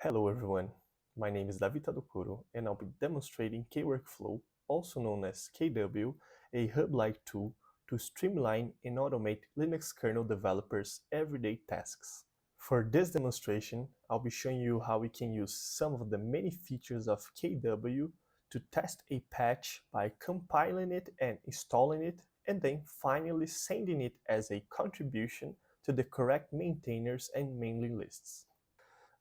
Hello everyone, my name is David Tadokoro and I'll be demonstrating Kworkflow, also known as KW, a hub-like tool to streamline and automate Linux kernel developers' everyday tasks. For this demonstration, I'll be showing you how we can use some of the many features of KW to test a patch by compiling it and installing it, and then finally sending it as a contribution to the correct maintainers and mailing lists.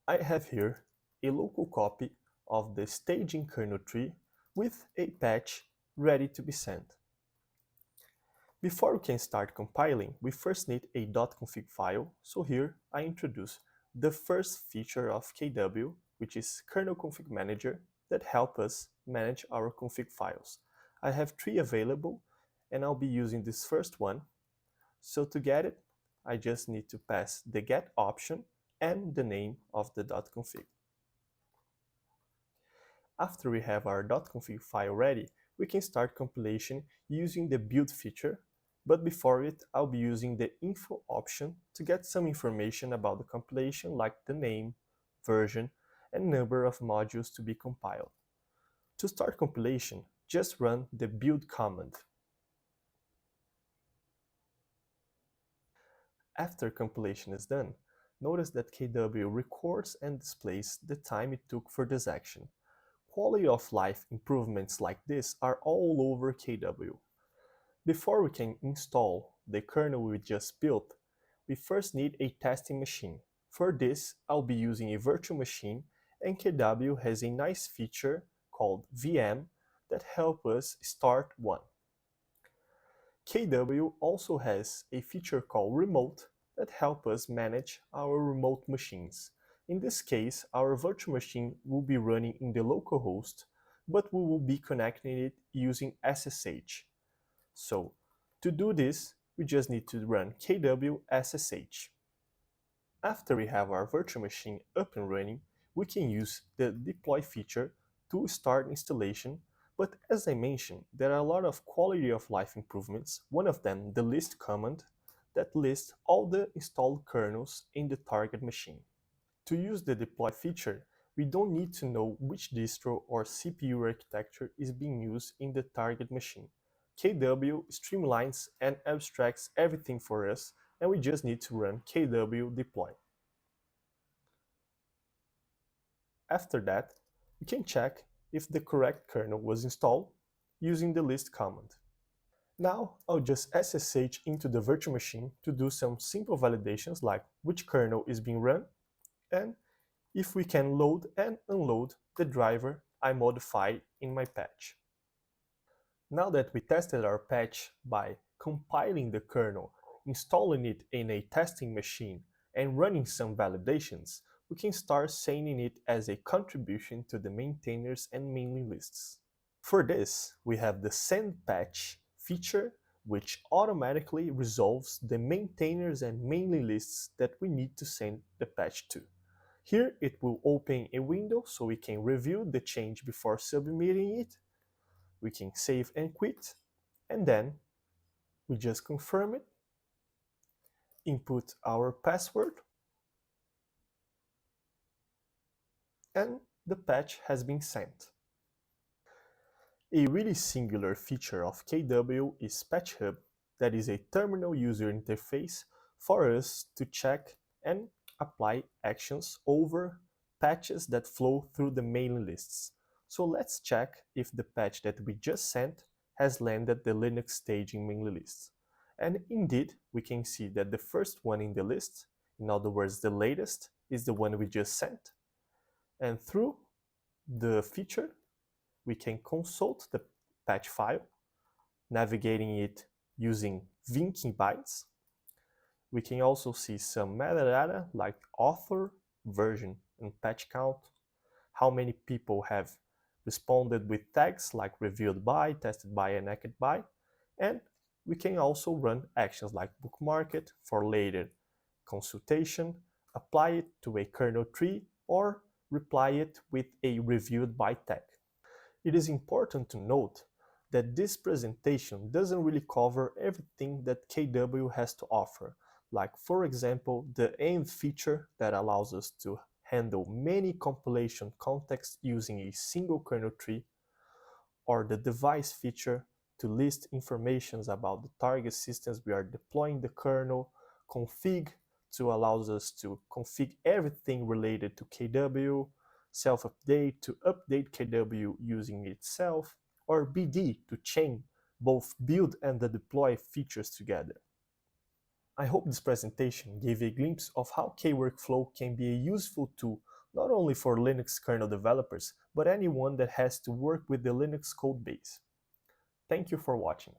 I have here a local copy of the staging kernel tree with a patch ready to be sent. Before we can start compiling, we first need a .config file, so here I introduce the first feature of KW, which is kernel config manager, that helps us manage our config files. I have 3 available and I'll be using this first one. So to get it, I just need to pass the get option and the name of the .config. After we have our .config file ready, we can start compilation using the build feature, but before it, I'll be using the info option to get some information about the compilation like the name, version, and number of modules to be compiled. To start compilation, just run the build command. After compilation is done, notice that KW records and displays the time it took for this action. Quality of life improvements like this are all over KW. Before we can install the kernel we just built, we first need a testing machine. For this, I'll be using a virtual machine, and KW has a nice feature called VM that helps us start one. KW also has a feature called Remote that helps us manage our remote machines. In this case, our virtual machine will be running in the local host, but we will be connecting it using SSH. So, to do this, we just need to run kw ssh. After we have our virtual machine up and running, we can use the deploy feature to start installation, but as I mentioned, there are a lot of quality of life improvements, one of them the list command, that lists all the installed kernels in the target machine. To use the deploy feature, we don't need to know which distro or CPU architecture is being used in the target machine. KW streamlines and abstracts everything for us, and we just need to run kw deploy. After that, we can check if the correct kernel was installed using the list command. Now I'll just SSH into the virtual machine to do some simple validations like which kernel is being run and if we can load and unload the driver I modified in my patch. Now that we tested our patch by compiling the kernel, installing it in a testing machine, and running some validations, we can start sending it as a contribution to the maintainers and mailing lists. For this, we have the send patch feature, which automatically resolves the maintainers and mailing lists that we need to send the patch to. Here it will open a window so we can review the change before submitting it. We can save and quit, and then we just confirm it, input our password, and the patch has been sent. A really singular feature of KW is Patch Hub, that is a terminal user interface for us to check and apply actions over patches that flow through the mailing lists. So let's check if the patch that we just sent has landed the Linux staging mailing list. And indeed, we can see that the first one in the list, in other words the latest, is the one we just sent. And through the feature, we can consult the patch file, navigating it using Vinking bytes. We can also see some metadata like author, version, and patch count, how many people have responded with tags like reviewed by, tested by, and hacked by, and we can also run actions like bookmark it for later consultation, apply it to a kernel tree, or reply it with a reviewed by tag. It is important to note that this presentation doesn't really cover everything that KW has to offer, like for example the end feature that allows us to handle many compilation contexts using a single kernel tree, or the device feature to list informations about the target systems we are deploying the kernel, config to allows us to config everything related to KW, self-update to update KW using itself, or BD to chain both build and the deploy features together. I hope this presentation gave a glimpse of how Kworkflow can be a useful tool not only for Linux kernel developers, but anyone that has to work with the Linux code base. Thank you for watching.